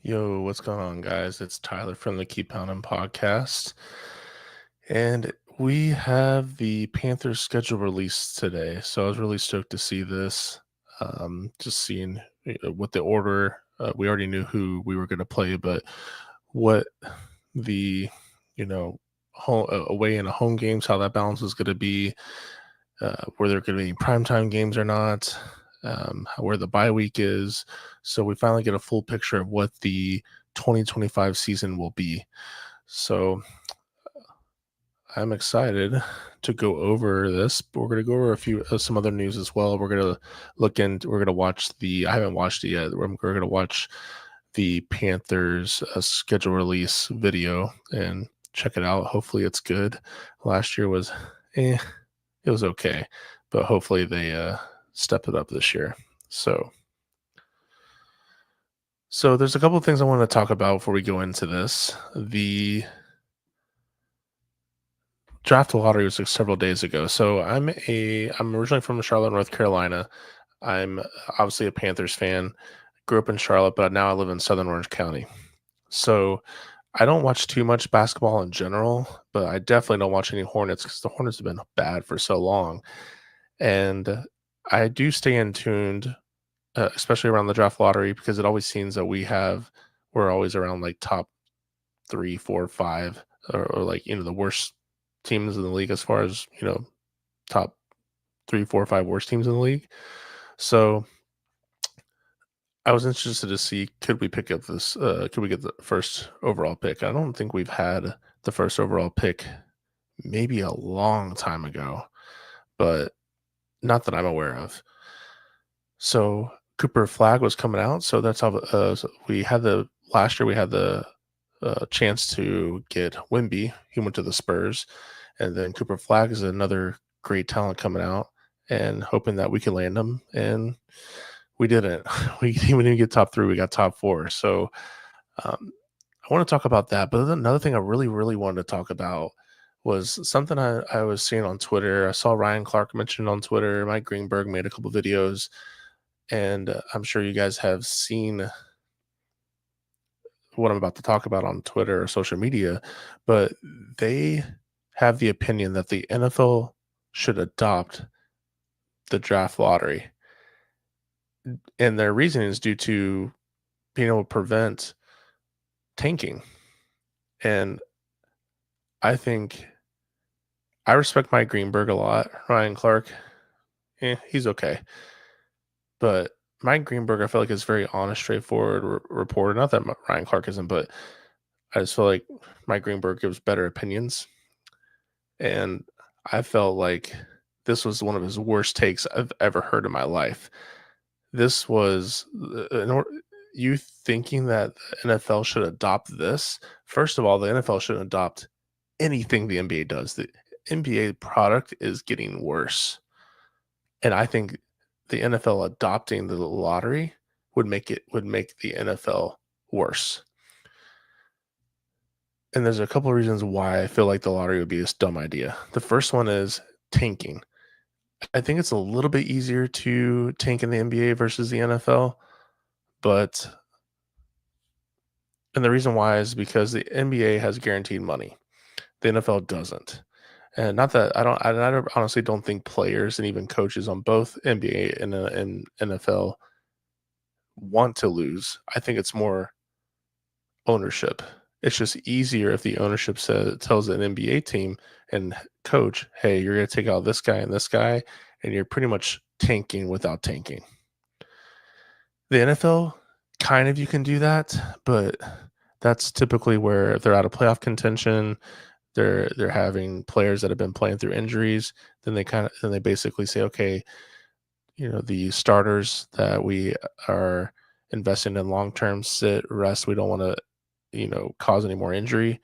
Yo, what's going on, guys? It's Tyler from the Keep Pounding podcast, and we have the Panthers schedule release today. So I was really stoked to see this. Just seeing what the order. We already knew who we were going to play, but what the home away and home games, how that balance is going to be. Where there going to be primetime games or not. Where the bye week is. So we finally get a full picture of what the 2025 season will be. So I'm excited to go over this. We're going to go over a few some other news as well. We're going to we're going to watch I haven't watched it yet. We're going to watch the Panthers schedule release video and check it out. Hopefully it's good. Last year was it was okay, but hopefully they step it up this year. So there's a couple of things I want to talk about before we go into this. The draft lottery was like several days ago. So I'm originally from Charlotte, North Carolina. I'm obviously a Panthers fan. Grew up in Charlotte, but now I live in Southern Orange County. So I don't watch too much basketball in general, but I definitely don't watch any Hornets because the Hornets have been bad for so long. And I do stay in tuned, especially around the draft lottery, because it always seems that we're always around like top three, four, five, or like the worst teams in the league as far as top three, four, five worst teams in the league. So I was interested to see could we pick up this? Could we get the first overall pick? I don't think we've had the first overall pick maybe a long time ago, but not that I'm aware of. So Cooper Flag was coming out, so that's how so we had the last year we had the chance to get Wimby. He went to the Spurs, and then Cooper Flag is another great talent coming out, and hoping that we can land him. And we didn't. We didn't get top three. We got top four. So um, I want to talk about that. But another thing I really, really wanted to talk about was something I was seeing on Twitter. I saw Ryan Clark mentioned on Twitter. Mike Greenberg made a couple videos, and I'm sure you guys have seen what I'm about to talk about on Twitter or social media, but they have the opinion that the NFL should adopt the draft lottery. And their reasoning is due to being able to prevent tanking. And I think I respect Mike Greenberg a lot. Ryan Clark, he's okay. But Mike Greenberg, I feel like is very honest, straightforward reporter. Not that Ryan Clark isn't, but I just feel like Mike Greenberg gives better opinions. And I felt like this was one of his worst takes I've ever heard in my life. This was you thinking that the NFL should adopt this. First of all, the NFL shouldn't adopt anything the NBA does. The NBA product is getting worse. And I think the NFL adopting the lottery would make the NFL worse. And there's a couple of reasons why I feel like the lottery would be a dumb idea. The first one is tanking. I think it's a little bit easier to tank in the NBA versus the NFL, but and the reason why is because the NBA has guaranteed money. The NFL doesn't. And not that I honestly don't think players and even coaches on both NBA and NFL want to lose. I think it's more ownership. It's just easier if the ownership tells an NBA team and coach, "Hey, you're going to take out this guy, and you're pretty much tanking without tanking." The NFL, kind of you can do that, but that's typically where they're out of playoff contention. They're having players that have been playing through injuries. Then they basically say, okay, the starters that we are investing in long term sit rest. We don't want to cause any more injury,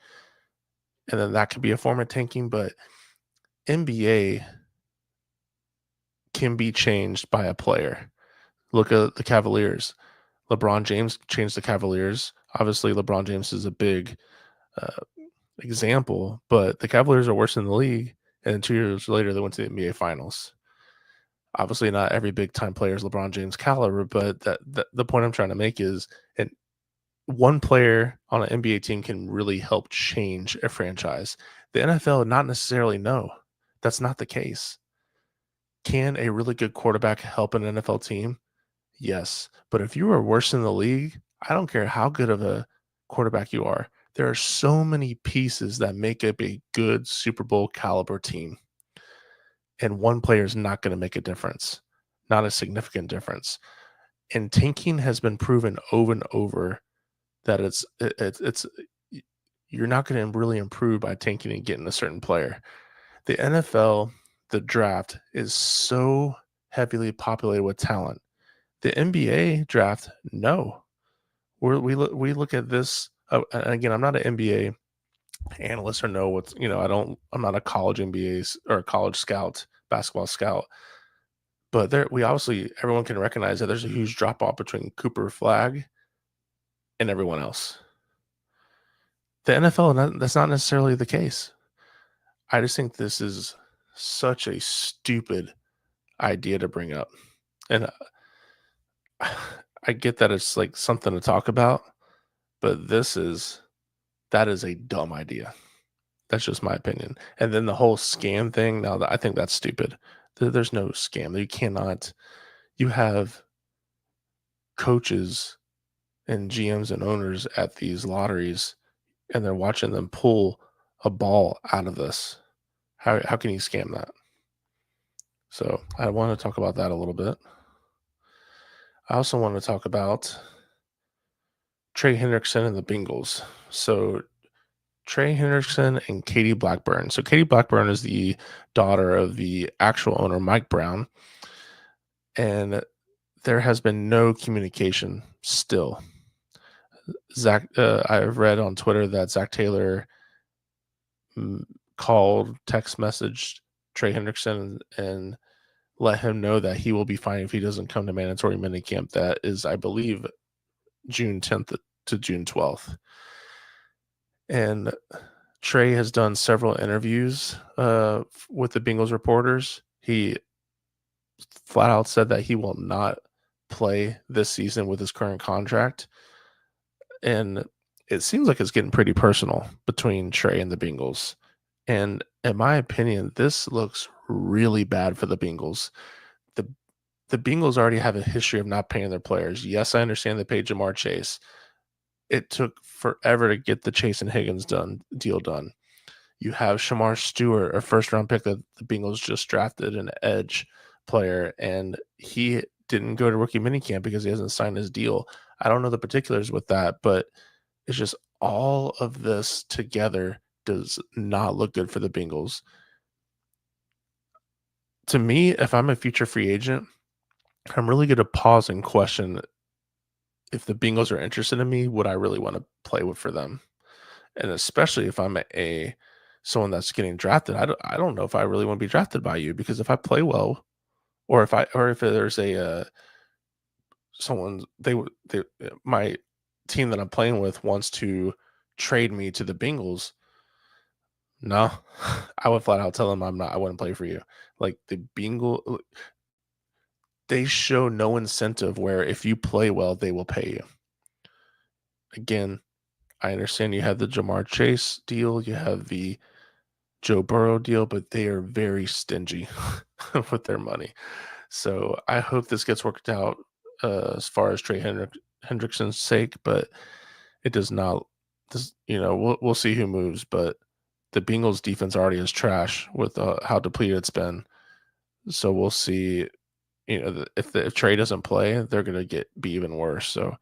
and then that could be a form of tanking. But NBA can be changed by a player. Look at the Cavaliers. LeBron James changed the Cavaliers. Obviously, LeBron James is a big uh, example, but the Cavaliers are worse in the league. And 2 years later, they went to the NBA Finals. Obviously, not every big time player is LeBron James caliber, but the point I'm trying to make is, and one player on an NBA team can really help change a franchise. The NFL, not necessarily, no. That's not the case. Can a really good quarterback help an NFL team? Yes. But if you are worse in the league, I don't care how good of a quarterback you are. There are so many pieces that make up a good Super Bowl caliber team. And one player is not going to make a difference, not a significant difference. And tanking has been proven over and over that it's you're not going to really improve by tanking and getting a certain player. The NFL, the draft is so heavily populated with talent. The NBA draft, no. We look at this. And again, I'm not an NBA analyst or know what's I'm not a college NBA or a college scout, basketball scout. But there, we obviously everyone can recognize that there's a huge drop off between Cooper Flag and everyone else. The NFL, that's not necessarily the case. I just think this is such a stupid idea to bring up. And I get that it's like something to talk about, but that is a dumb idea. That's just my opinion. And then the whole scam thing, now I think that's stupid. There's no scam. You cannot, you have coaches and GMs and owners at these lotteries and they're watching them pull a ball out of this. How can you scam that? So I want to talk about that a little bit. I also want to talk about Trey Hendrickson and the Bengals. So Trey Hendrickson and Katie Blackburn. So Katie Blackburn is the daughter of the actual owner, Mike Brown. And there has been no communication still. I've read on Twitter that Zach Taylor called, text messaged Trey Hendrickson and let him know that he will be fine if he doesn't come to mandatory minicamp. That is, I believe, June 10th to June 12th. And Trey has done several interviews with the Bengals reporters. He flat out said that he will not play this season with his current contract. And it seems like it's getting pretty personal between Trey and the Bengals. And in my opinion, this looks really bad for the Bengals. The Bengals already have a history of not paying their players. Yes, I understand they paid Jamar Chase. It took forever to get the Chase and Higgins deal done. You have Shamar Stewart, a first-round pick that the Bengals just drafted, an edge player, and he didn't go to rookie minicamp because he hasn't signed his deal. I don't know the particulars with that, but it's just all of this together does not look good for the Bengals. To me, if I'm a future free agent, I'm really going to pause and question if the Bengals are interested in me, would I really want to play with for them? And especially if I'm someone that's getting drafted, I don't know if I really want to be drafted by you, because if I play well, or if there's someone my team that I'm playing with wants to trade me to the Bengals, no, I would flat out tell them I wouldn't play for you. Like the Bengals, they show no incentive where if you play well, they will pay you. Again, I understand you have the Jamar Chase deal, you have the Joe Burrow deal, but they are very stingy with their money. So I hope this gets worked out as far as Trey Hendrickson's sake, but it does not. We'll see who moves, but the Bengals defense already is trash with how depleted it's been. So we'll see. If Trey doesn't play, they're gonna be even worse. So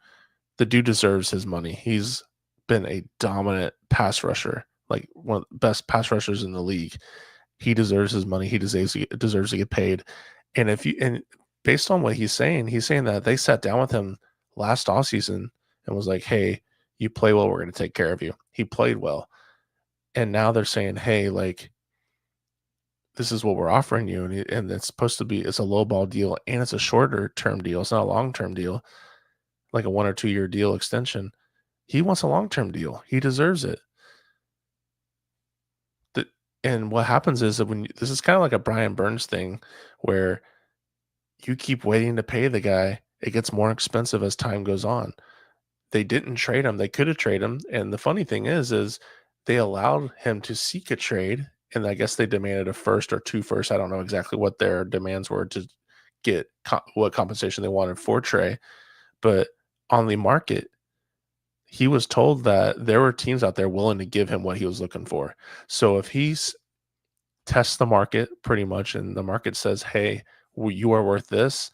the dude deserves his money. He's been a dominant pass rusher, like one of the best pass rushers in the league. He deserves his money. He deserves to get paid. And based on what he's saying that they sat down with him last offseason and was like, "Hey, you play well, we're going to take care of you." He played well. And now they're saying, "Hey, like, this is what we're offering you." And it's supposed to be, it's a low ball deal and it's a shorter term deal. It's not a long-term deal, like a 1 or 2 year deal extension. He wants a long-term deal. He deserves it. And what happens is that this is kind of like a Brian Burns thing where you keep waiting to pay the guy, it gets more expensive as time goes on. they didn't trade him. They could have traded him, and the funny thing is they allowed him to seek a trade, and I guess they demanded a first or 2 firsts. I don't know exactly what their demands were to get what compensation they wanted for Trey, but on the market, he was told that there were teams out there willing to give him what he was looking for. So if he's tests the market pretty much, and the market says, "Hey, you are worth this,"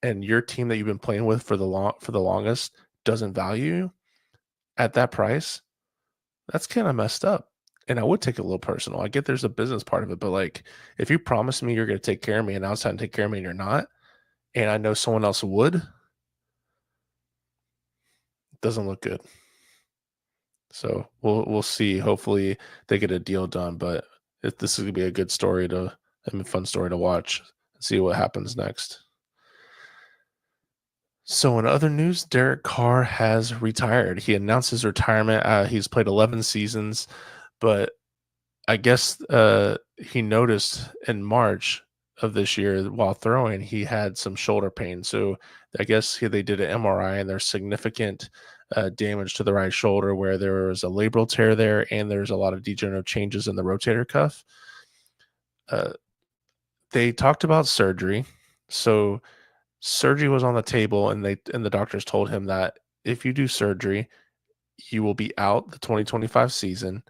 and your team that you've been playing with for the longest doesn't value you at that price, that's kind of messed up. And I would take it a little personal. I get there's a business part of it, but like if you promise me you're going to take care of me and outside and take care of me and you're not, and I know someone else would, it doesn't look good. So we'll see. Hopefully they get a deal done, but this is gonna be a good story to and a fun story to watch and see what happens next. So in other news, Derek Carr has retired. He announced his retirement. He's played 11 seasons, but I guess he noticed in March of this year while throwing, he had some shoulder pain. So I guess they did an MRI and there's significant damage to the right shoulder where there was a labral tear there and there's a lot of degenerative changes in the rotator cuff. Uh, they talked about surgery. So surgery was on the table and the doctors told him that if you do surgery, you will be out the 2025 season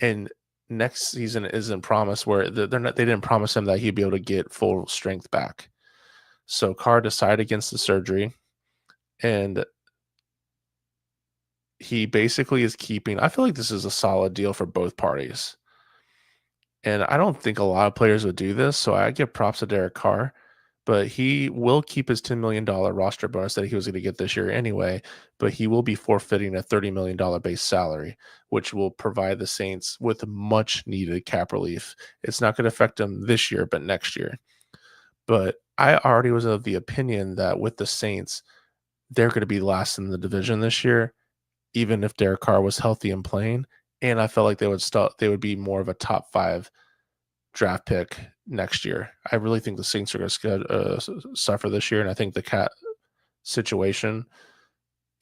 and next season isn't promised where they didn't promise him that he'd be able to get full strength back. So Carr decided against the surgery and he basically is keeping I feel like this is a solid deal for both parties. And I don't think a lot of players would do this, so I give props to Derek Carr, but he will keep his $10 million roster bonus that he was going to get this year anyway, but he will be forfeiting a $30 million base salary, which will provide the Saints with much needed cap relief. It's not going to affect them this year, but next year. But I already was of the opinion that with the Saints, they're going to be last in the division this year, even if Derek Carr was healthy and playing. And I felt like they would be more of a top 5 draft pick next year. I really think the Saints are going to suffer this year, and I think the cap situation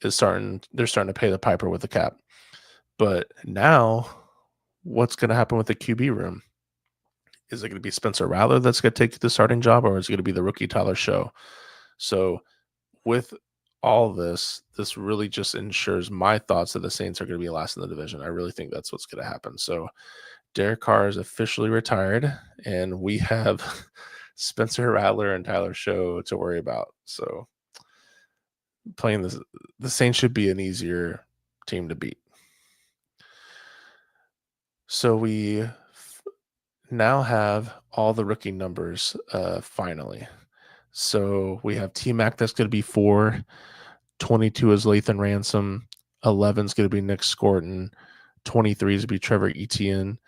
is they're starting to pay the piper with the cap. But now, what's going to happen with the QB room? Is it going to be Spencer Rattler that's going to take the starting job, or is it going to be the rookie Tyler Show? So, with all this really just ensures my thoughts that the Saints are going to be last in the division. I really think that's what's going to happen. So, Derek Carr is officially retired, and we have Spencer Rattler and Tyler Show to worry about. So playing the Saints should be an easier team to beat. So we now have all the rookie numbers finally. So we have T-Mac that's going to be 4, 22 is Lathan Ransom, 11 is going to be Nick Scorton, 23 is going to be Trevor Etienne,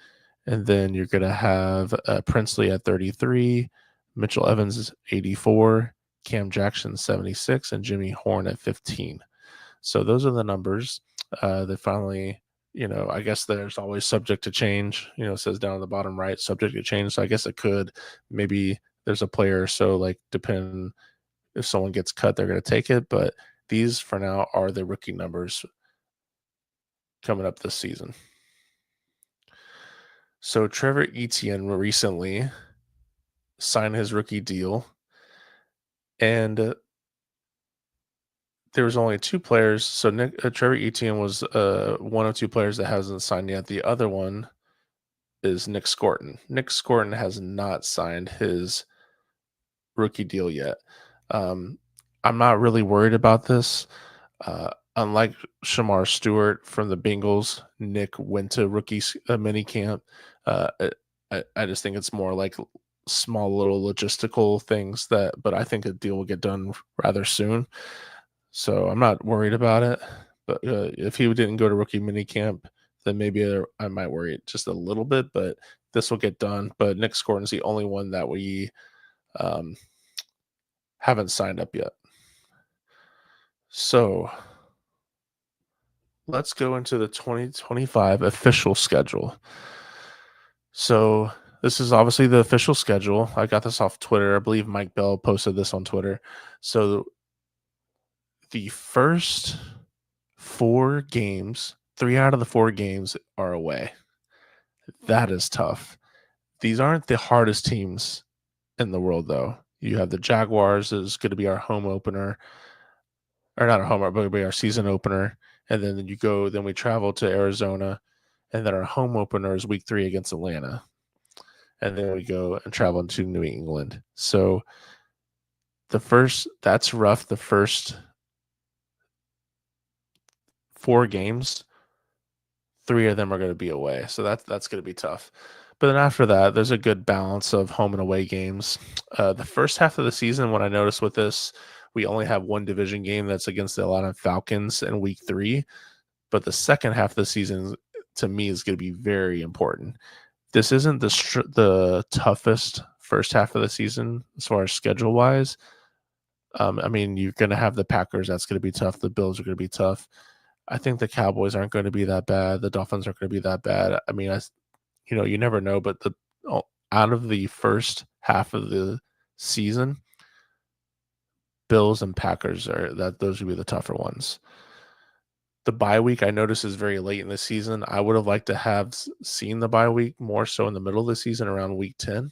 and then you're going to have Princely at 33, Mitchell Evans is 84, Cam Jackson 76, and Jimmy Horn at 15. So those are the numbers. They finally, I guess there's always subject to change. It says down at the bottom right, subject to change. So I guess it could. Maybe there's a player or so, like depending if someone gets cut, they're going to take it. But these for now are the rookie numbers coming up this season. So Trevor Etienne recently signed his rookie deal, and there was only 2 players. So Trevor Etienne was one of 2 players that hasn't signed yet. The other one is Nick Scorton. Nick Scorton has not signed his rookie deal yet. I'm not really worried about this. Unlike Shamar Stewart from the Bengals, Nick went to rookie mini camp. I just think it's more like small little logistical things but I think a deal will get done rather soon. So I'm not worried about it. But if he didn't go to rookie mini camp, then maybe I might worry just a little bit, but this will get done. But Nick Scorton's the only one that we haven't signed up yet. So let's go into the 2025 official schedule. So this is obviously the official schedule. I got this off Twitter. I believe Mike Bell posted this on Twitter. So the first 4 games, 3 out of the 4 games are away. That is tough. These aren't the hardest teams in the world, though. You have the Jaguars is gonna be our home opener, or not our home, but it'll be our season opener, and then we travel to Arizona, and then our home opener is week 3 against Atlanta, and then we go and travel to New England. So, that's rough, the first 4 games, 3 of them are gonna be away, so that's gonna be tough. But then after that, there's a good balance of home and away games. The first half of the season, what I noticed with this, we only have 1 division game that's against the Atlanta Falcons in week 3, but the second half of the season, to me, is gonna be very important. This isn't the toughest first half of the season as far as schedule-wise. I mean, you're gonna have the Packers, that's gonna be tough, the Bills are gonna be tough. I think the Cowboys aren't gonna be that bad, the Dolphins aren't gonna be that bad. I mean, you never know, but out of the first half of the season, Bills and Packers those would be the tougher ones. The bye week I noticed is very late in the season. I would have liked to have seen the bye week more so in the middle of the season around week 10.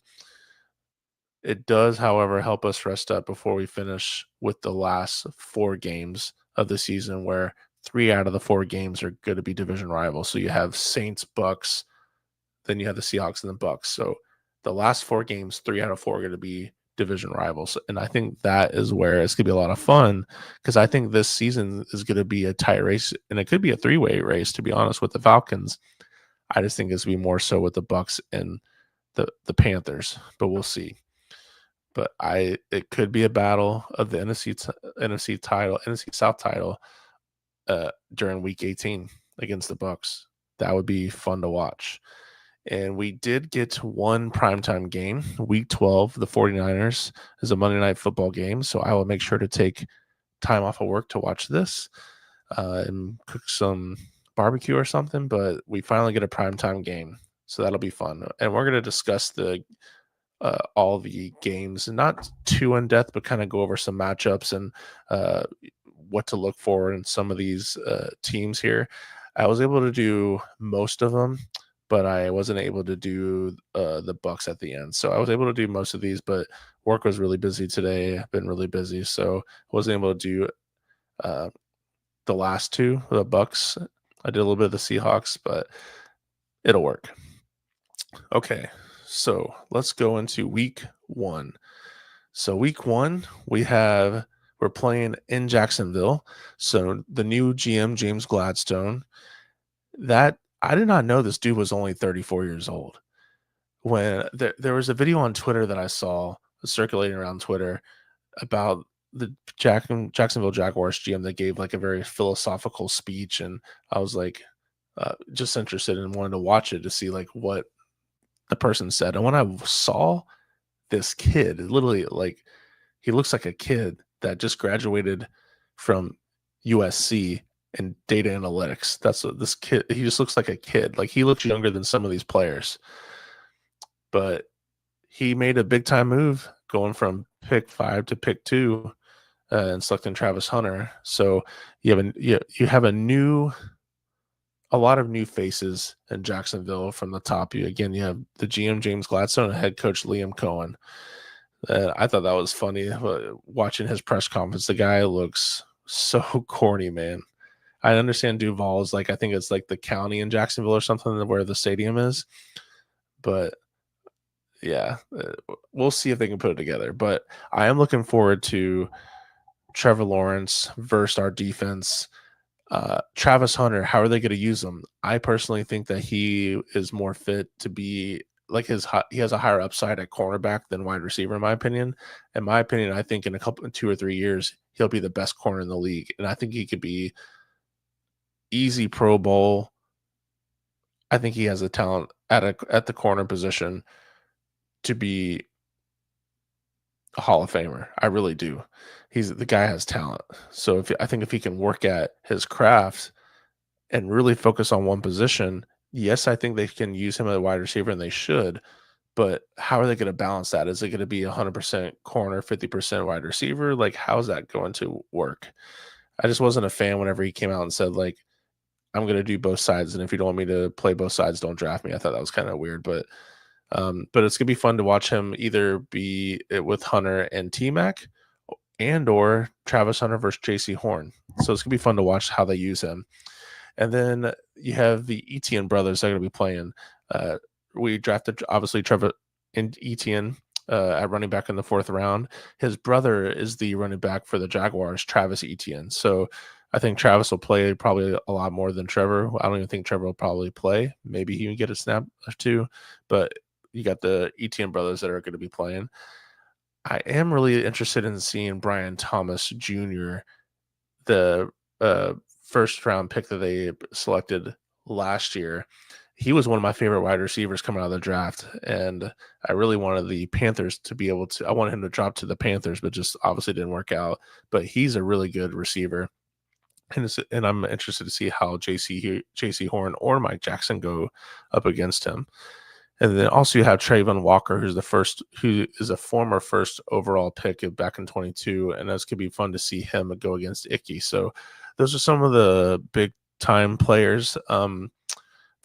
It does, however, help us rest up before we finish with the last 4 games of the season, where 3 out of the 4 games are going to be division rivals. So you have Saints, Bucks, then you have the Seahawks and the Bucks. So the last 4 games, 3 out of 4 are going to be division rivals. And I think that is where it's going to be a lot of fun, because I think this season is going to be a tight race, and it could be a 3-way race, to be honest, with the Falcons. I just think it's going to be more so with the Bucks and the Panthers, but we'll see. But it could be a battle of the NFC South title during week 18 against the Bucks. That would be fun to watch. And we did get one primetime game, week 12. The 49ers is a Monday Night Football game. So I will make sure to take time off of work to watch this and cook some barbecue or something. But we finally get a primetime game. So that'll be fun. And we're going to discuss all the games, not too in depth, but kind of go over some matchups and what to look for in some of these teams here. I was able to do most of them, but I wasn't able to do the Bucks at the end. So I was able to do most of these, but work was really busy today. I've been really busy, so I wasn't able to do the last 2, the Bucks. I did a little bit of the Seahawks, but it'll work. Okay, so let's go into week 1. So week 1, we're playing in Jacksonville. So the new GM, James Gladstone, that I did not know this dude was only 34 years old. When there was a video on Twitter that I saw circulating around Twitter about the Jacksonville Jaguars GM that gave like a very philosophical speech, and I was like just interested and wanted to watch it to see like what the person said. And when I saw this kid, literally, like, he looks like a kid that just graduated from USC in data analytics. That's what this kid, he just looks like a kid. Like, he looks younger than some of these players. But he made a big time move going from pick 5 to pick 2 and selecting Travis Hunter. So you have a lot of new faces in Jacksonville from the top. You have the GM James Gladstone and head coach Liam Cohen. I thought that was funny watching his press conference. The guy looks so corny, man. I understand Duval is like, I think it's like the county in Jacksonville or something where the stadium is. But yeah, we'll see if they can put it together. But I am looking forward to Trevor Lawrence versus our defense. Travis Hunter, how are they going to use him? I personally think that he is more fit to be like he has a higher upside at cornerback than wide receiver, in my opinion. In my opinion, I think in 2 or 3 years, he'll be the best corner in the league. And I think he could be easy Pro Bowl. I think he has the talent at the corner position to be a Hall of Famer. I really do. The guy has talent. So I think if he can work at his craft and really focus on one position, yes, I think they can use him as a wide receiver, and they should. But how are they going to balance that? Is it going to be 100% corner, 50% wide receiver? Like, how is that going to work? I just wasn't a fan whenever he came out and said, like, I'm going to do both sides. And if you don't want me to play both sides, don't draft me. I thought that was kind of weird, but it's going to be fun to watch him either be it with Hunter and T-Mac and or Travis Hunter versus JC Horn. So it's going to be fun to watch how they use him. And then you have the Etienne brothers that are going to be playing. We drafted, obviously, Trevor and Etienne at running back in the 4th round. His brother is the running back for the Jaguars, Travis Etienne. So I think Travis will play probably a lot more than Trevor. I don't even think Trevor will probably play. Maybe he can get a snap or two. But you got the Etienne brothers that are going to be playing. I am really interested in seeing Brian Thomas Jr., the first round pick that they selected last year. He was one of my favorite wide receivers coming out of the draft, and I really wanted the Panthers to be able to. I wanted him to drop to the Panthers, but just obviously didn't work out. But he's a really good receiver, and I'm interested to see how JC Horn or Mike Jackson go up against him. And then also you have Trayvon Walker, who is a former first overall pick back in 22, and that's could be fun to see him go against Icky. So those are some of the big time players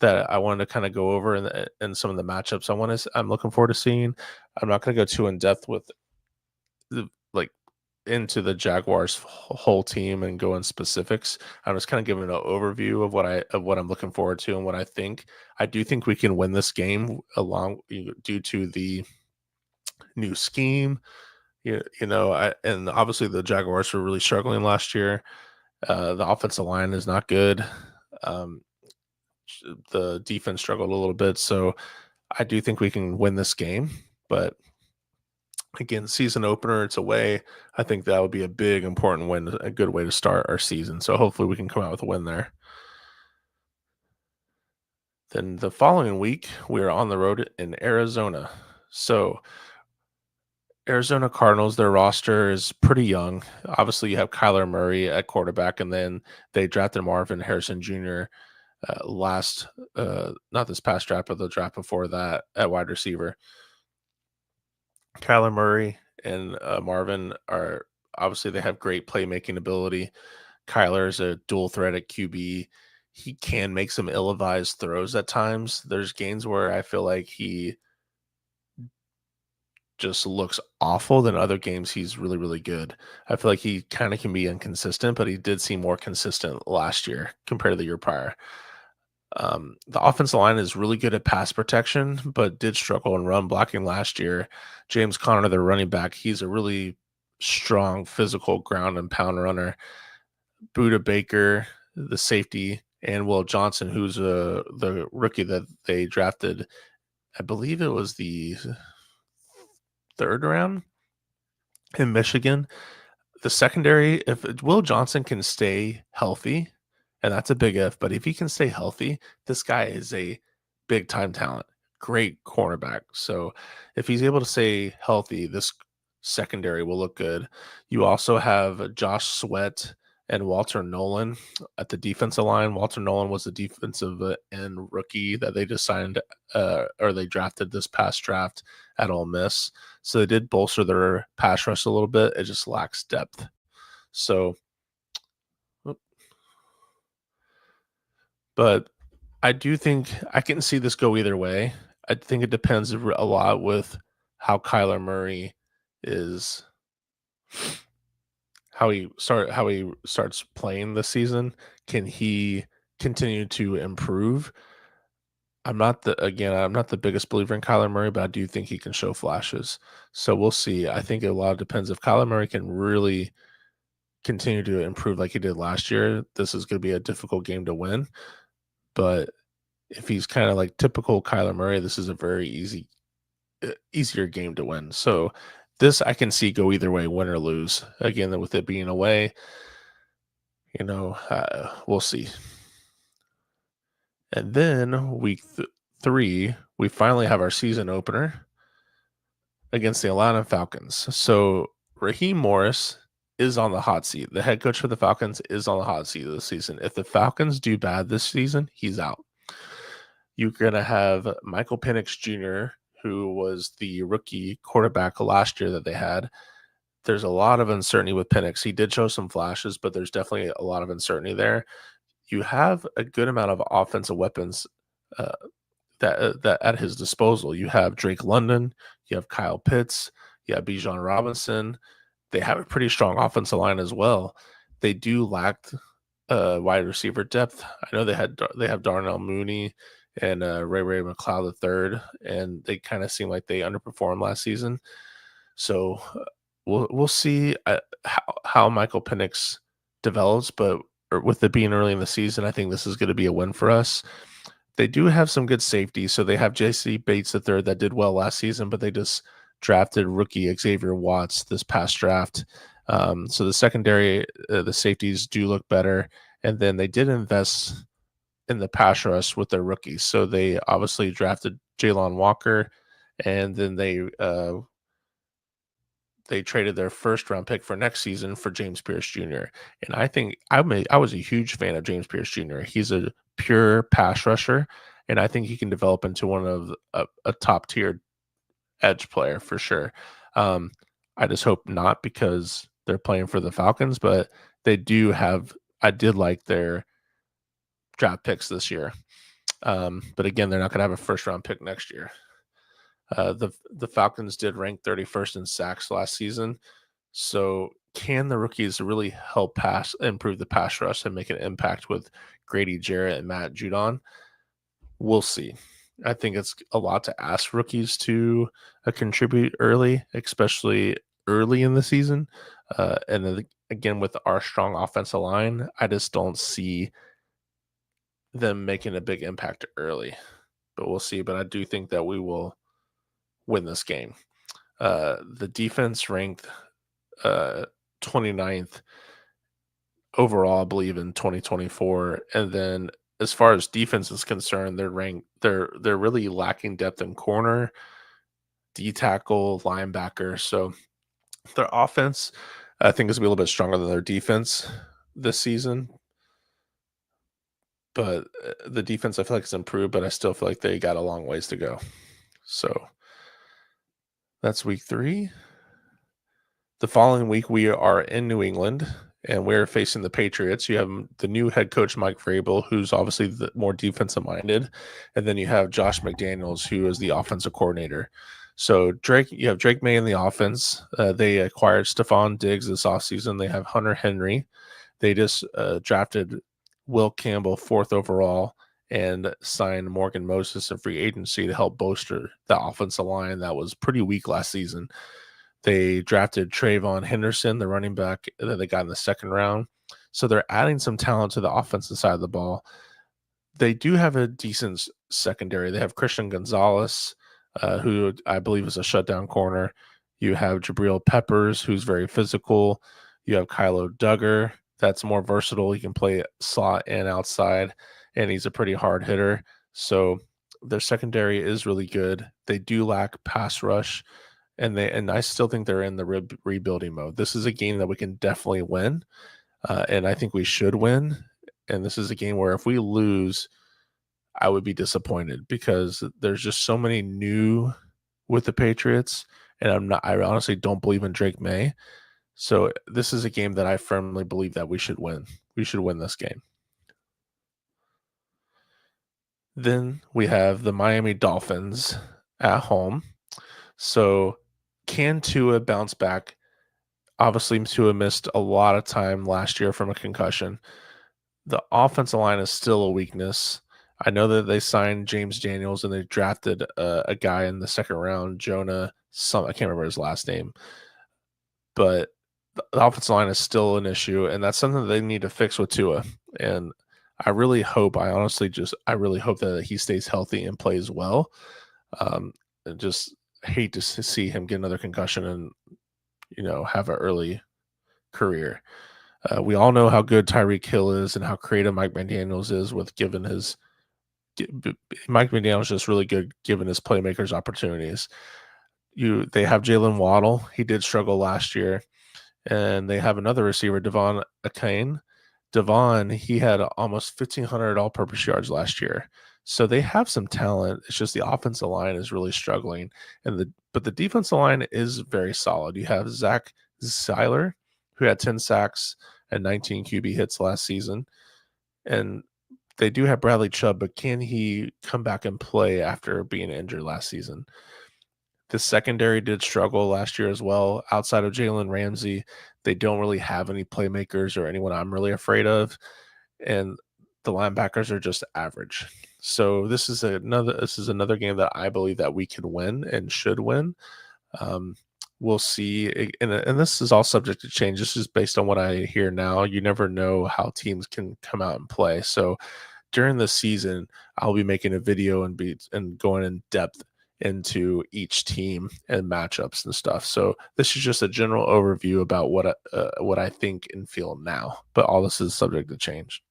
that I wanted to kind of go over and some of the matchups I'm looking forward to seeing. I'm not going to go too in depth with like into the Jaguars whole team and go in specifics. I'm just kind of giving an overview of what I'm looking forward to and what I think. I do think we can win this game due to the new scheme. And obviously the Jaguars were really struggling last year. The offensive line is not good. Um, the defense struggled a little bit, so I do think we can win this game. But again, season opener, it's away. I think that would be a big, important win, a good way to start our season. So hopefully we can come out with a win there. Then the following week, we are on the road in Arizona. So Arizona Cardinals, their roster is pretty young. Obviously, you have Kyler Murray at quarterback, and then they drafted Marvin Harrison Jr. Not this past draft, but the draft before that at wide receiver. Kyler Murray and Marvin are obviously they have great playmaking ability. Kyler is a dual threat at QB. He can make some ill-advised throws at times. There's games where I feel like he just looks awful. Than other games he's really, really good. I feel like he kind of can be inconsistent, but he did seem more consistent last year compared to the year prior. The offensive line is really good at pass protection, but did struggle in run blocking last year. James Conner, the running back, he's a really strong physical ground and pound runner. Buda Baker, the safety, and Will Johnson, who's the rookie that they drafted. I believe it was the 3rd round in Michigan. The secondary, if Will Johnson can stay healthy, and that's a big if, but if he can stay healthy, this guy is a big time talent, great cornerback. So if he's able to stay healthy, this secondary will look good. You also have Josh Sweat and Walter Nolan at the defensive line. Walter Nolan was the defensive end rookie that they just signed or they drafted this past draft at Ole Miss. So they did bolster their pass rush a little bit. It just lacks depth. So, but I do think I can see this go either way. I think it depends a lot with how Kyler Murray is, how he starts playing this season. Can he continue to improve? I'm not the biggest believer in Kyler Murray, but I do think he can show flashes. So we'll see. I think a lot depends if Kyler Murray can really continue to improve like he did last year. This is going to be a difficult game to win, but if he's kind of like typical Kyler Murray, this is a very easier game to win. So this I can see go either way, win or lose. Again, with it being away, we'll see. And then week 3, we finally have our season opener against the Atlanta Falcons. So Raheem Morris is on the hot seat. The head coach for the Falcons is on the hot seat this season. If the Falcons do bad this season, he's out. You're going to have Michael Penix Jr., who was the rookie quarterback last year that they had. there's a lot of uncertainty with Penix. He did show some flashes, but there's definitely a lot of uncertainty there. You have a good amount of offensive weapons uh, that at his disposal. You have Drake London, you have Kyle Pitts, you have Bijan Robinson. They have a pretty strong offensive line as well. They do lack wide receiver depth. I know they have Darnell Mooney and Ray McLeod the third, and they kind of seem like they underperformed last season. So we'll see how Michael Penix develops, but with it being early in the season, I think this is going to be a win for us. They do have some good safety. So they have J.C. Bates the third that did well last season, but they just drafted rookie Xavier Watts this past draft. So the secondary, the safeties do look better. And then they did invest in the pass rush with their rookies. So they obviously drafted Jalen Walker, and then they traded their first round pick for next season for James Pierce Jr. And I think I was a huge fan of James Pierce Jr. He's a pure pass rusher, and I think he can develop into one of a top tier edge player for sure. Um, I just hope not, because they're playing for the Falcons, but they do have. I did like their draft picks this year, but again, they're not going to have a first round pick next year. The Falcons did rank 31st in sacks last season. So can the rookies really help improve the pass rush and make an impact with Grady Jarrett and Matt Judon? We'll see. I think it's a lot to ask rookies to contribute early, especially early in the season. And then again, with our strong offensive line, I just don't see them making a big impact early. But we'll see. But I do think that we will win this game. The defense ranked 29th overall, I believe, in 2024. And then as far as defense is concerned, they're really lacking depth in corner, D tackle, linebacker. So their offense, I think, is gonna be a little bit stronger than their defense this season. But the defense, I feel like, has improved, but I still feel like they got a long ways to go. So that's week 3. The following week, we are in New England, and we're facing the Patriots. You have the new head coach, Mike Vrabel, who's obviously the more defensive minded. And then you have Josh McDaniels, who is the offensive coordinator. So you have Drake May in the offense. They acquired Stephon Diggs this offseason. They have Hunter Henry. They just drafted Will Campbell 4th overall and signed Morgan Moses in free agency to help bolster the offensive line that was pretty weak last season. They drafted Trayvon Henderson, the running back that they got in the 2nd round. So they're adding some talent to the offensive side of the ball. They do have a decent secondary. They have Christian Gonzalez, who I believe is a shutdown corner. You have Jabril Peppers, who's very physical. You have Kylo Duggar, that's more versatile. He can play slot and outside, and he's a pretty hard hitter. So their secondary is really good. They do lack pass rush, and I still think they're in the rebuilding mode. This is a game that we can definitely win, and I think we should win. And this is a game where if we lose, I would be disappointed, because there's just so many new with the Patriots, and I honestly don't believe in Drake May. So this is a game that I firmly believe that we should win. We should win this game. Then we have the Miami Dolphins at home. So can Tua bounce back? Obviously, Tua missed a lot of time last year from a concussion. The offensive line is still a weakness. I know that they signed James Daniels and they drafted a guy in the 2nd round, Jonah. I can't remember his last name, but the offensive line is still an issue, and that's something that they need to fix with Tua. And I really hope that he stays healthy and plays well. I just hate to see him get another concussion and have an early career. We all know how good Tyreek Hill is and how creative Mike McDaniels is with giving his. Mike McDaniels is just really good giving his playmakers opportunities. They have Jalen Waddle. He did struggle last year. And they have another receiver, Devon Achane. Devon, he had almost 1,500 all-purpose yards last year. So they have some talent. It's just the offensive line is really struggling. But the defensive line is very solid. You have Zach Seiler, who had 10 sacks and 19 QB hits last season. And they do have Bradley Chubb, but can he come back and play after being injured last season? The secondary did struggle last year as well. Outside of Jalen Ramsey, they don't really have any playmakers or anyone I'm really afraid of. And the linebackers are just average. So this is another game that I believe that we can win and should win. Um, we'll see, and this is all subject to change. This is based on what I hear now. You never know how teams can come out and play. So during the season, I'll be making a video and going in depth into each team and matchups and stuff. So this is just a general overview about what I think and feel now. But all this is subject to change.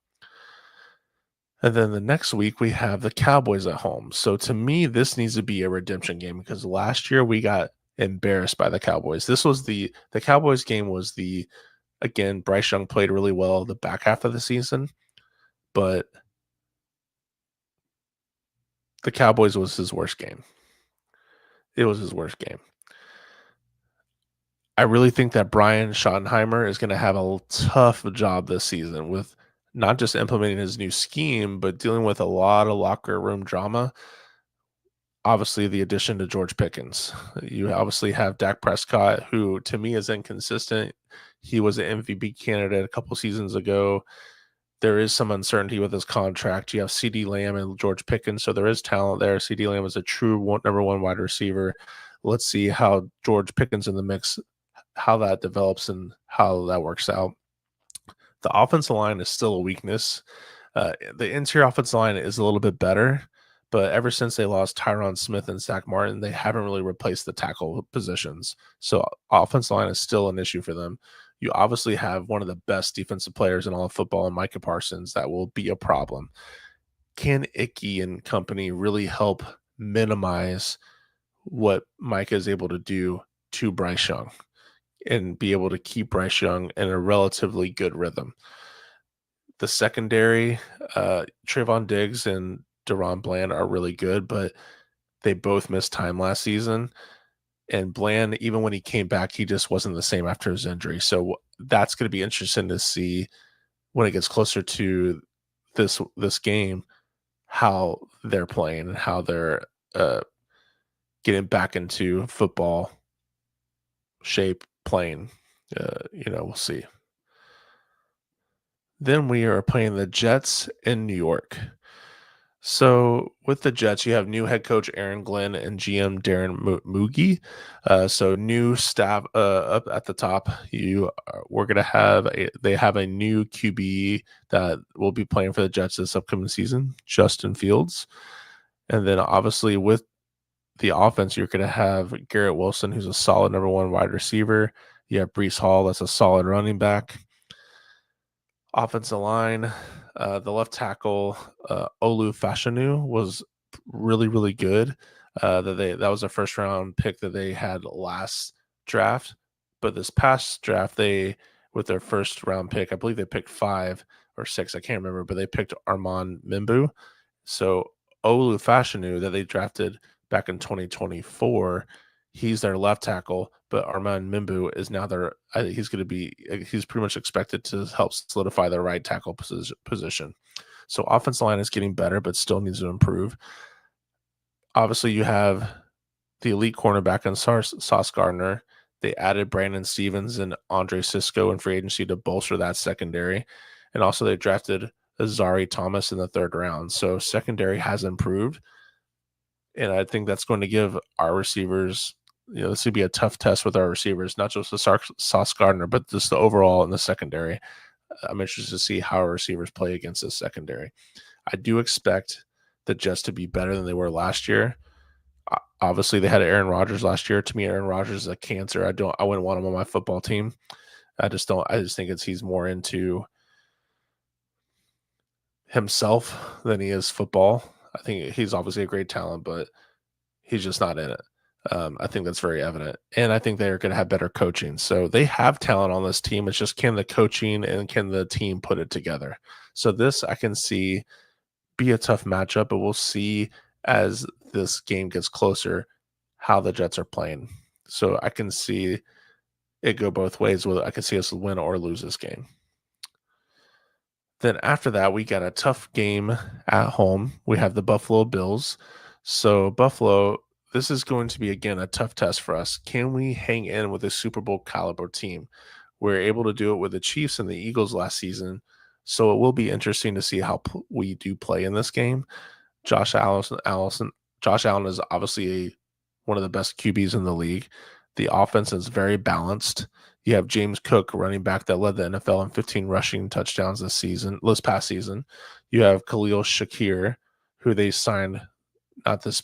And then the next week we have the Cowboys at home. So to me, this needs to be a redemption game because last year we got embarrassed by the Cowboys. This was the Cowboys game was the again, Bryce Young played really well the back half of the season, but the Cowboys was his worst game. It was his worst game. I really think that Brian Schottenheimer is going to have a tough job this season with not just implementing his new scheme, but dealing with a lot of locker room drama. Obviously, the addition to George Pickens. You obviously have Dak Prescott, who to me is inconsistent. He was an MVP candidate a couple seasons ago. There is some uncertainty with his contract. You have CD Lamb and George Pickens, so there is talent there. CD Lamb is a true number one wide receiver. Let's see how George Pickens in the mix, how that develops and how that works out. The offensive line is still a weakness. The interior offensive line is a little bit better, but ever since they lost Tyron Smith and Zach Martin, they haven't really replaced the tackle positions. So offensive line is still an issue for them. You obviously have one of the best defensive players in all of football, in Micah Parsons. That will be a problem. Can Ickey and company really help minimize what Micah is able to do to Bryce Young and be able to keep Bryce Young in a relatively good rhythm? The secondary, Trayvon Diggs and Deron Bland are really good, but they both missed time last season. And Bland, even when he came back, he just wasn't the same after his injury. So that's going to be interesting to see when it gets closer to this game, how they're playing and how they're getting back into football shape playing. We'll see. Then we are playing the Jets in New York. So with the Jets, you have new head coach Aaron Glenn and GM Darren Moogie. So new staff up at the top. They have a new QB that will be playing for the Jets this upcoming season, Justin Fields. And then obviously with the offense, you're going to have Garrett Wilson, who's a solid number one wide receiver. You have Breece Hall, that's a solid running back. Offensive line, the left tackle Olu Fashanu was really, really good. That was a first round pick that they had last draft, but this past draft with their first round pick, I believe they picked 5 or 6, I can't remember, but they picked Armand Mimbu. So Olu Fashanu that they drafted back in 2024. He's their left tackle, but Armand Mimbu is now he's pretty much expected to help solidify their right tackle position. So offensive line is getting better, but still needs to improve. Obviously, you have the elite cornerback in Sauce Gardner. They added Brandon Stevens and Andre Sisco in free agency to bolster that secondary. And also they drafted Azari Thomas in the 3rd round. So secondary has improved. And I think that's going to give our receivers, this would be a tough test with our receivers, not just the Sauce Gardner, but just the overall in the secondary. I'm interested to see how our receivers play against this secondary. I do expect the Jets to be better than they were last year. Obviously, they had Aaron Rodgers last year. To me, Aaron Rodgers is a cancer. I wouldn't want him on my football team. I just think he's more into himself than he is football. I think he's obviously a great talent, but he's just not in it. I think that's very evident. And I think they're going to have better coaching. So they have talent on this team. It's just can the coaching and can the team put it together? So this I can see be a tough matchup, but we'll see as this game gets closer how the Jets are playing. So I can see it go both ways. Whether I could see us win or lose this game. Then after that, we got a tough game at home. We have the Buffalo Bills. So Buffalo, this is going to be again a tough test for us. Can we hang in with a Super Bowl caliber team? We're able to do it with the Chiefs and the Eagles last season. So it will be interesting to see how we do play in this game. Josh Allen is obviously one of the best QBs in the league. The offense is very balanced. You have James Cook, running back that led the NFL in 15 rushing touchdowns this past season. You have Khalil Shakir, who they signed not this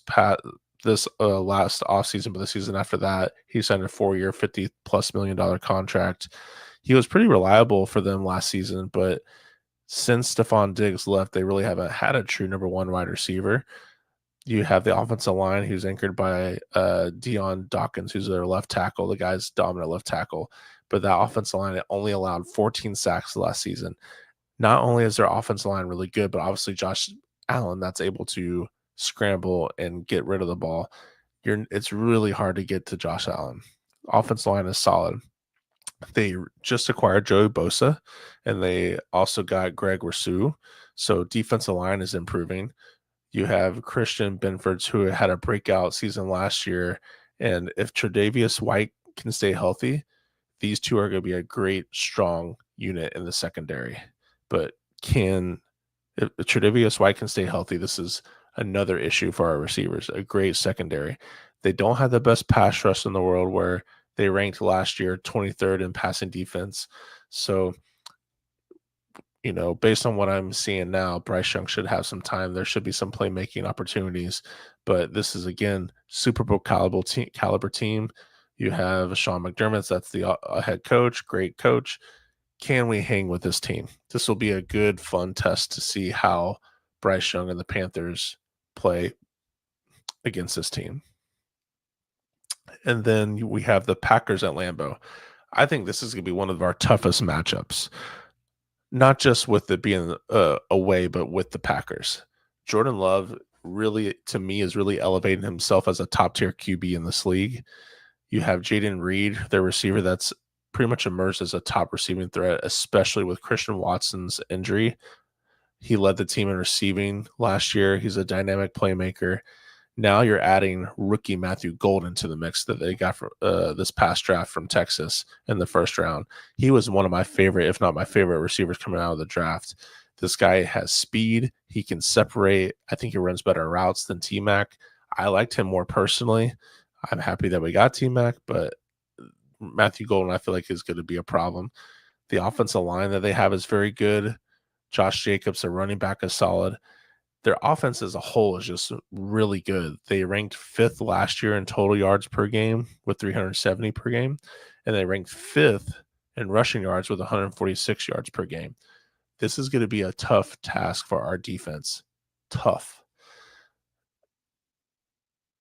last offseason, but the season after that. He signed a 4-year, $50+ million contract. He was pretty reliable for them last season, but since Stephon Diggs left, they really haven't had a true number one wide receiver. You have the offensive line who's anchored by Deion Dawkins, who's their left tackle. The guy's dominant left tackle. But that offensive line only allowed 14 sacks last season. Not only is their offensive line really good, but obviously Josh Allen that's able to scramble and get rid of the ball. It's really hard to get to Josh Allen. Offensive line is solid. They just acquired Joey Bosa, and they also got Greg Rousseau. So defensive line is improving. You have Christian Benford, who had a breakout season last year. And if Tre'Davious White can stay healthy, these two are going to be a great, strong unit in the secondary. But if Tre'Davious White can stay healthy, this is another issue for our receivers, a great secondary. They don't have the best pass rush in the world, where they ranked last year 23rd in passing defense. So, based on what I'm seeing now, Bryce Young should have some time. There should be some playmaking opportunities. But this is, again, Super Bowl caliber team. You have Sean McDermott. That's the head coach, great coach. Can we hang with this team? This will be a good, fun test to see how Bryce Young and the Panthers play against this team. And then we have the Packers at Lambeau. I think this is going to be one of our toughest matchups, not just with it being away, but with the Packers. Jordan Love really, to me, is really elevating himself as a top-tier QB in this league. You have Jaden Reed, their receiver, that's pretty much emerged as a top receiving threat, especially with Christian Watson's injury. He led the team in receiving last year. He's a dynamic playmaker. Now you're adding rookie Matthew Golden to the mix that they got from this past draft from Texas in the first round. He was one of my favorite, if not my favorite, receivers coming out of the draft. This guy has speed. He can separate. I think he runs better routes than T-Mac. I liked him more personally. I'm happy that we got T-Mac, but Matthew Golden, I feel like, is going to be a problem. The offensive line that they have is very good. Josh Jacobs, their running back, is solid. Their offense as a whole is just really good. They ranked 5th last year in total yards per game with 370 per game, and they ranked 5th in rushing yards with 146 yards per game. This is going to be a tough task for our defense. Tough.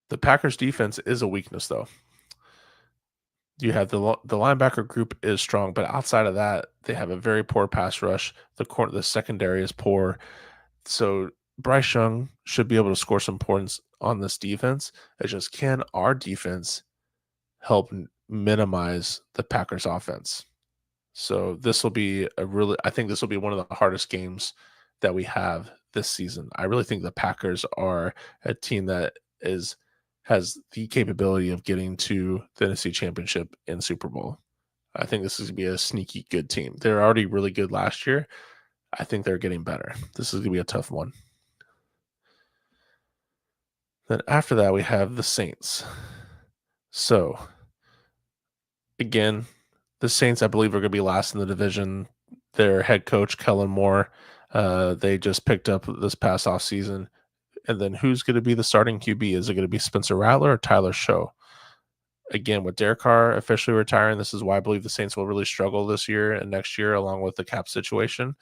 The Packers defense is a weakness, though. You have the linebacker group is strong, but outside of that, they have a very poor pass rush. The secondary is poor. So Bryce Young should be able to score some points on this defense. It's just, can our defense help minimize the Packers offense? So this will be I think this will be one of the hardest games that we have this season. I really think the Packers are a team that has the capability of getting to the NFC Championship and Super Bowl. I think this is going to be a sneaky good team. They're already really good last year. I think they're getting better. This is going to be a tough one. Then after that, we have the Saints. So, again, the Saints, I believe, are going to be last in the division. Their head coach, Kellen Moore, they just picked up this past offseason. And then who's going to be the starting QB? Is it going to be Spencer Rattler or Tyler Show? Again, with Derek Carr officially retiring, this is why I believe the Saints will really struggle this year and next year, along with the cap situation.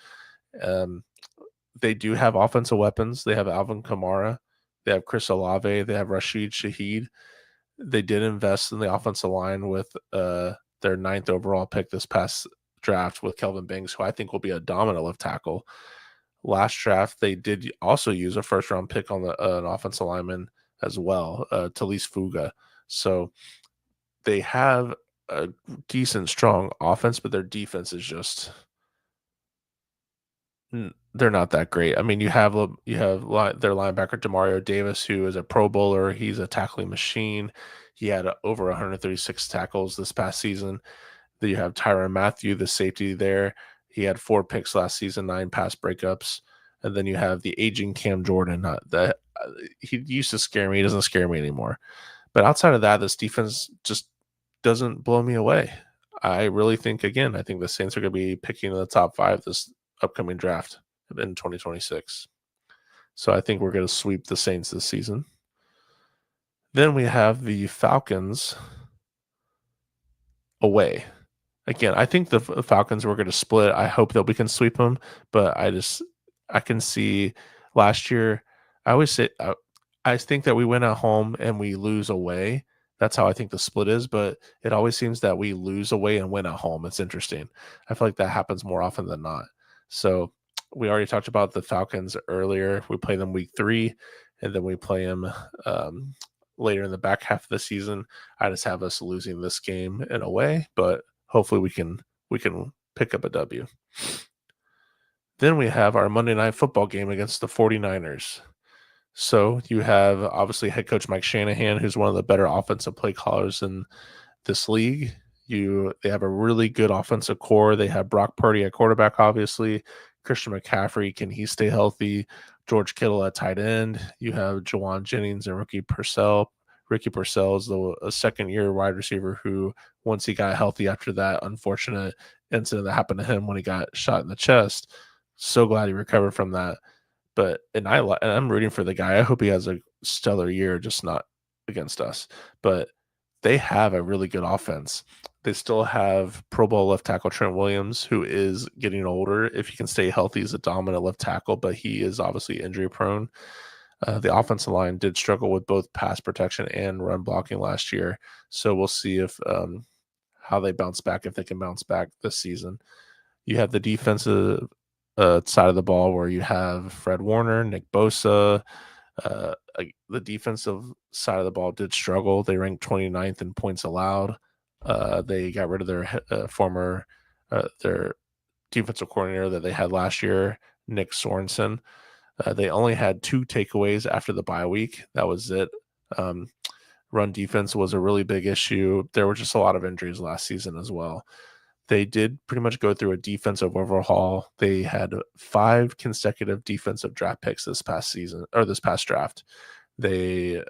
They do have offensive weapons. They have Alvin Kamara. They have Chris Olave. They have Rashid Shaheed. They did invest in the offensive line with their 9th overall pick this past draft with Kelvin Banks, who I think will be a dominant left tackle. Last draft, they did also use a first-round pick on an offensive lineman as well, Talise Fuga. So they have a decent, strong offense, but their defense is just they're not that great. I mean, their linebacker Demario Davis, who is a Pro Bowler. He's a tackling machine. He had over 136 tackles this past season. Then you have Tyrann Mathieu, the safety there. He had 4 picks last season, 9 pass breakups. And then you have the aging Cam Jordan. He used to scare me. He doesn't scare me anymore. But outside of that, this defense just doesn't blow me away. I really think, again, I think the Saints are going to be picking in the top 5 this upcoming draft in 2026. So I think we're going to sweep the Saints this season. Then we have the Falcons away. Again, I think the Falcons were going to split. I hope that we can sweep them, but I can see last year. I always say I think that we win at home and we lose away. That's how I think the split is, but it always seems that we lose away and win at home. It's interesting. I feel like that happens more often than not. So we already talked about the Falcons earlier. We play them week 3, and then we play them later in the back half of the season. I just have us losing this game in a way, but hopefully we can pick up a W. Then we have our Monday Night Football game against the 49ers. So you have obviously head coach Mike Shanahan, who's one of the better offensive play callers in this league. They have a really good offensive core. They have Brock Purdy at quarterback, obviously. Christian McCaffrey, can he stay healthy? George Kittle at tight end. You have Jawan Jennings and Ricky Purcell. Ricky Purcell is a second-year wide receiver who, once he got healthy after that unfortunate incident that happened to him when he got shot in the chest, so glad he recovered from that. I'm rooting for the guy. I hope he has a stellar year, just not against us. But they have a really good offense. They still have Pro Bowl left tackle Trent Williams, who is getting older. If he can stay healthy, he's a dominant left tackle, but he is obviously injury prone. The offensive line did struggle with both pass protection and run blocking last year. So we'll see if how they bounce back, if they can bounce back this season. You have the defensive side of the ball where you have Fred Warner, Nick Bosa. The defensive side of the ball did struggle. They ranked 29th in points allowed. They got rid of their defensive coordinator that they had last year, Nick Sorensen. They only had 2 takeaways after the bye week. That was it. Run defense was a really big issue. There were just a lot of injuries last season as well. They did pretty much go through a defensive overhaul. They had 5 consecutive defensive draft picks this past season, or this past draft. They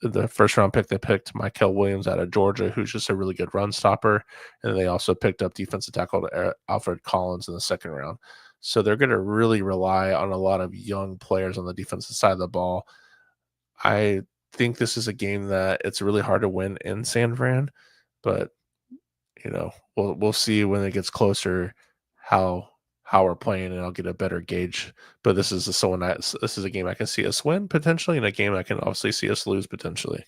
the first round pick, they picked Michael Williams out of Georgia, who's just a really good run stopper. And they also picked up defensive tackle Alfred Collins in the second round. So they're going to really rely on a lot of young players on the defensive side of the ball. I think this is a game that it's really hard to win in San Fran, but we'll see when it gets closer how we're playing, and I'll get a better gauge. But this is a game I can see us win potentially, and a game I can obviously see us lose potentially.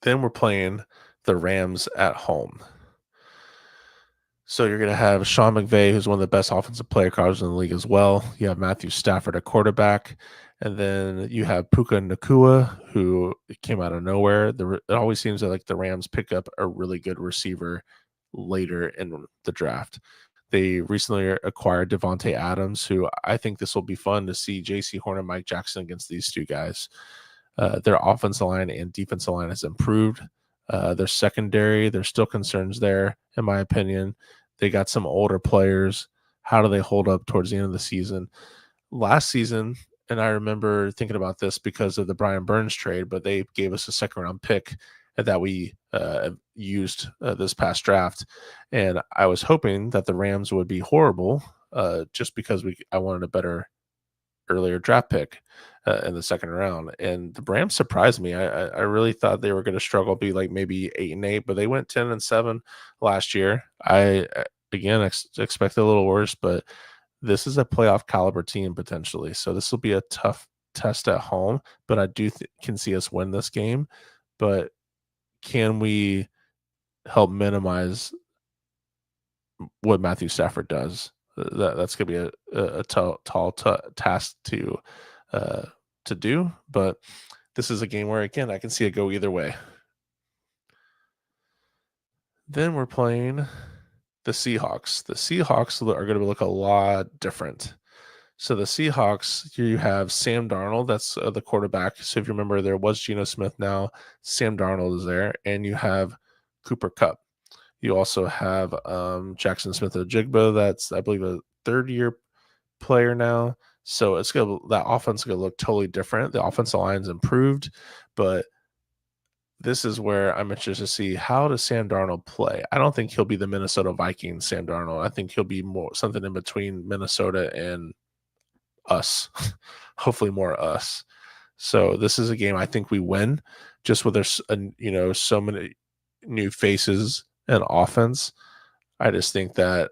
Then we're playing the Rams at home. So you're going to have Sean McVay, who's one of the best offensive play callers in the league as well. You have Matthew Stafford at quarterback. And then you have Puka Nacua, who came out of nowhere. It always seems like the Rams pick up a really good receiver later in the draft. They recently acquired Devontae Adams, who I think this will be fun to see J.C. Horn and Mike Jackson against these 2 guys. Their offensive line and defensive line has improved. Their secondary, there's still concerns there, in my opinion. They got some older players. How do they hold up towards the end of the season? Last season, and I remember thinking about this because of the Brian Burns trade, but they gave us a second-round pick that we used this past draft. And I was hoping that the Rams would be horrible just because I wanted a better earlier draft pick in the second round. And the Rams surprised me. I really thought they were going to struggle, be like maybe 8-8, but they went 10-7 last year. I again expect a little worse, but this is a playoff caliber team potentially. So this will be a tough test at home, but I do can see us win this game. But can we help minimize what Matthew Stafford does? That's going to be a tall task to do. But this is a game where, again, I can see it go either way. Then we're playing the Seahawks. The Seahawks are going to look a lot different. So the Seahawks, you have Sam Darnold, that's the quarterback. So if you remember, there was Geno Smith. Now Sam Darnold is there, and you have Cooper Kupp. You also have Jackson Smith-Njigba. That's, I believe, a third-year player now. So that offense is going to look totally different. The offensive line's improved, but this is where I'm interested to see, how does Sam Darnold play? I don't think he'll be the Minnesota Vikings Sam Darnold. I think he'll be more something in between Minnesota and us. Hopefully more us. So this is a game I think we win, just with there's so many new faces and offense. I just think that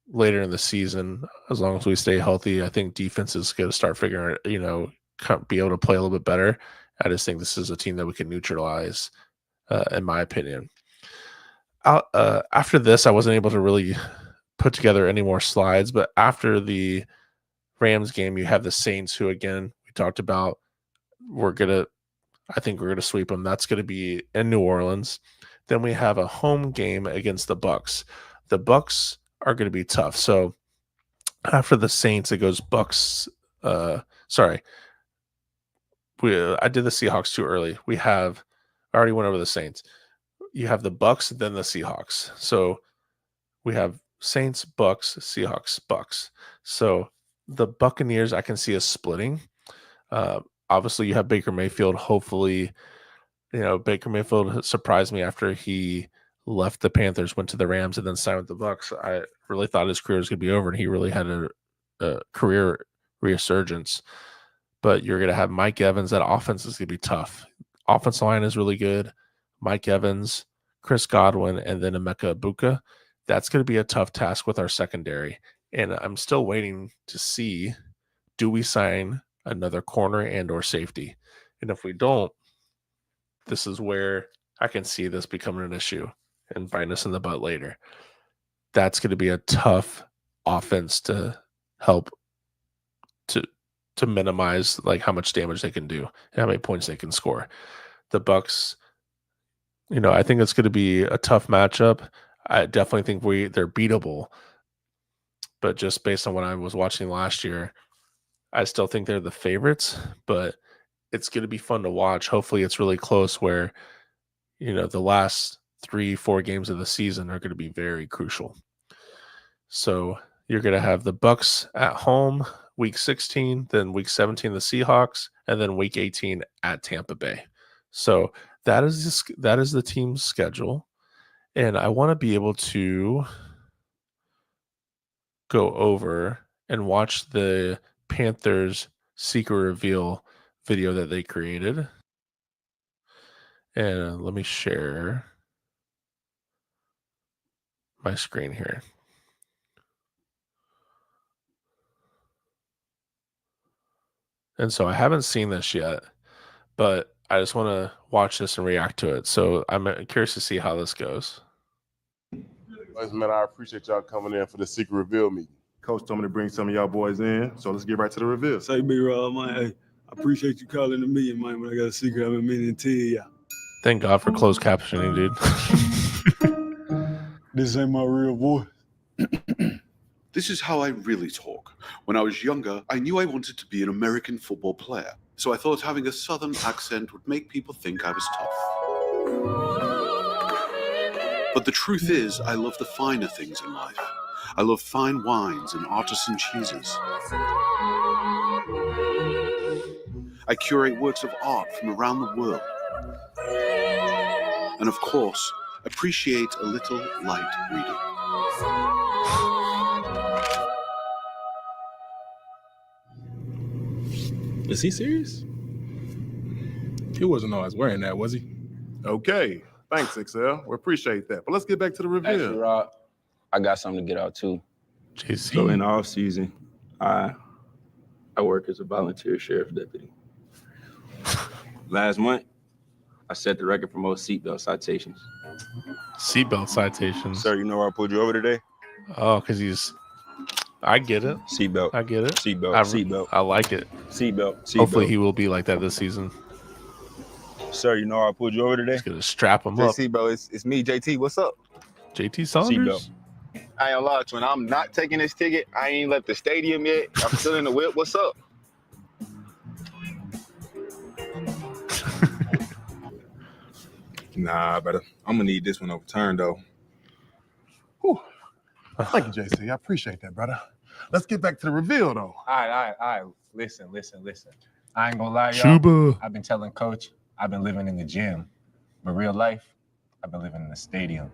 later in the season, as long as we stay healthy, I think defense is going to start figuring be able to play a little bit better. I just think this is a team that we can neutralize, in my opinion. After this, I wasn't able to really put together any more slides, but after the Rams game, you have the Saints, who, again, we talked about. I think we're gonna sweep them. That's gonna be in New Orleans. Then we have a home game against the Bucs. The Bucs are gonna be tough. So after the Saints, it goes Bucs. I did the Seahawks too early. I already went over the Saints. You have the Bucs, then the Seahawks. So we have Saints, Bucs, Seahawks, Bucs. So the Buccaneers, I can see us splitting. Obviously, you have Baker Mayfield. Hopefully, Baker Mayfield surprised me after he left the Panthers, went to the Rams, and then signed with the Bucs. I really thought his career was going to be over, and he really had a career resurgence. But you're going to have Mike Evans. That offense is going to be tough. Offensive line is really good. Mike Evans, Chris Godwin, and then Emeka Egbuka. That's going to be a tough task with our secondary. And I'm still waiting to see, do we sign another corner and or safety? And if we don't, this is where I can see this becoming an issue and biting us in the butt later. That's going to be a tough offense to help to minimize how much damage they can do and how many points they can score. The Bucs, I think it's going to be a tough matchup. I definitely think they're beatable, but just based on what I was watching last year, I still think they're the favorites, but it's going to be fun to watch. Hopefully it's really close where, the last 3-4 games of the season are going to be very crucial. So you're going to have the Bucs at home, week 16, then week 17, the Seahawks, and then week 18 at Tampa Bay. So that is the team's schedule. And I want to be able to go over and watch the Panthers secret reveal video that they created. And let me share my screen here. And so I haven't seen this yet, but I just want to watch this and react to it. So I'm curious to see how this goes. Man, I appreciate y'all coming in for the secret reveal meeting. Coach told me to bring some of y'all boys in, so let's get right to the reveal. Say, B-Rob, man, hey, I appreciate you calling the meeting, man, but I got a secret I've been meaning to tell y'all. Thank God for closed captioning, dude. This ain't my real voice. This is how I really talk. When I was younger, I knew I wanted to be an American football player, so I thought having a southern accent would make people think I was tough. But the truth is, I love the finer things in life. I love fine wines and artisan cheeses. I curate works of art from around the world. And of course, appreciate a little light reading. Is he serious? He wasn't always wearing that, was he? Okay. Thanks, XL. We appreciate that. But let's get back to the reveal. Actually, Rob, I got something to get out too. JC. So in the off season, I work as a volunteer sheriff deputy. Last month, I set the record for most seatbelt citations. Seatbelt citations. Sir, you know why I pulled you over today? Oh, because I get it. Seatbelt. I get it. Seatbelt. I Seatbelt. like it. Seatbelt. Hopefully he will be like that this season. Sir, you know I pulled you over today? Just gonna strap him up. JC, bro, it's me, JT. What's up? JT Saunders. I ain't gonna lie to you. I'm not taking this ticket. I ain't left the stadium yet. I'm still in the whip. What's up? Nah, brother. I'm gonna need this one overturned though. Whew. Thank you, JC. I appreciate that, brother. Let's get back to the reveal, though. All right. Listen. I ain't gonna lie, y'all. Chuba. I've been telling Coach, I've been living in the gym. But real life, I've been living in the stadium.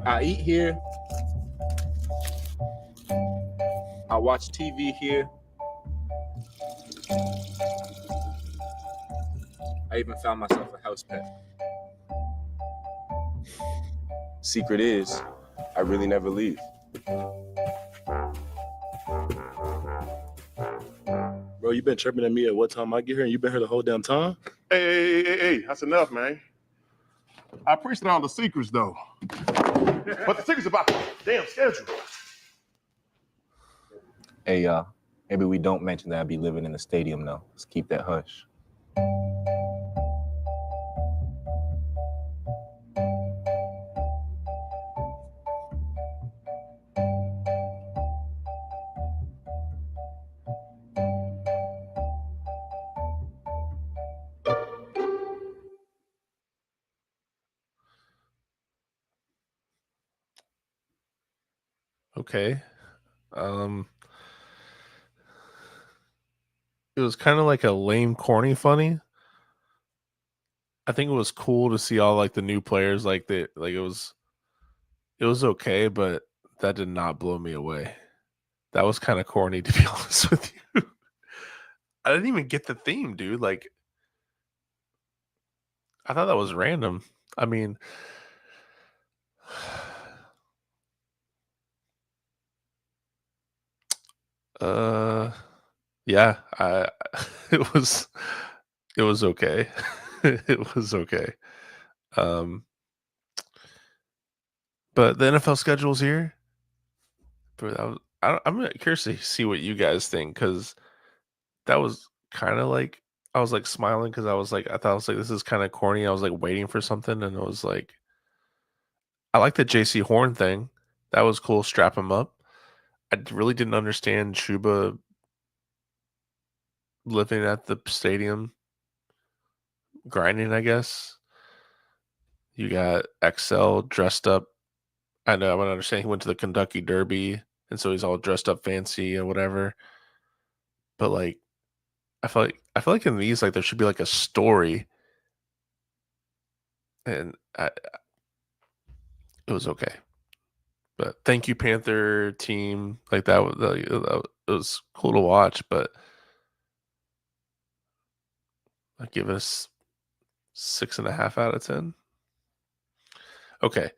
I eat here. I watch TV here. I even found myself a house pet. Secret is, I really never leave. Bro, you been chirping at me at what time I get here, and you been here the whole damn time? Hey, that's enough, man. I appreciate all the secrets, though. But the secret's about the damn schedule. Hey, y'all. Maybe we don't mention that I be living in the stadium now. Let's keep that hush. Okay. It was kind of like a lame, corny funny. I think it was cool to see all like the new players, it was okay, but that did not blow me away. That was kind of corny, to be honest with you. I didn't even get the theme, dude. Like, I thought that was random. I mean, yeah, it was okay. It was okay. But the NFL schedule's here. But I'm curious to see what you guys think, because that was kind of like, I was like smiling because I thought this is kind of corny. I was like waiting for something, and it was like, I like the JC Horn thing. That was cool. Strap him up. I really didn't understand Chuba living at the stadium, grinding, I guess. You got XL dressed up. I know, I want to understand he went to the Kentucky Derby, and so he's all dressed up fancy and whatever. But like, I feel like in these, like, there should be like a story, and it was okay. But thank you, Panther team. Like, that was cool to watch, but I give us 6.5 out of 10. Okay.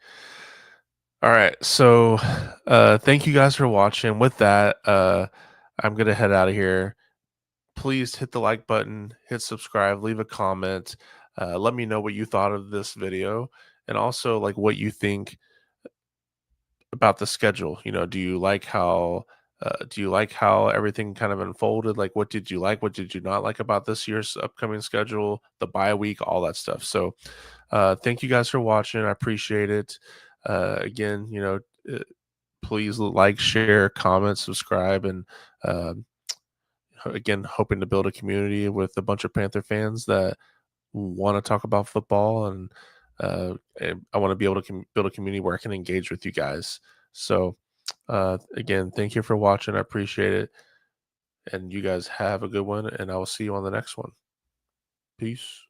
All right. So thank you guys for watching. With that, I'm gonna head out of here. Please hit the like button, hit subscribe, leave a comment. Let me know what you thought of this video, and also like what you think about the schedule. Do you like how everything kind of unfolded? Like, what did you like? What did you not like about this year's upcoming schedule, the bye week, all that stuff? So thank you guys for watching. I appreciate it. Again, please like, share, comment, subscribe, and again, hoping to build a community with a bunch of Panther fans that want to talk about football, and I want to be able to build a community where I can engage with you guys. So again, thank you for watching. I appreciate it, and you guys have a good one, and I will see you on the next one. Peace.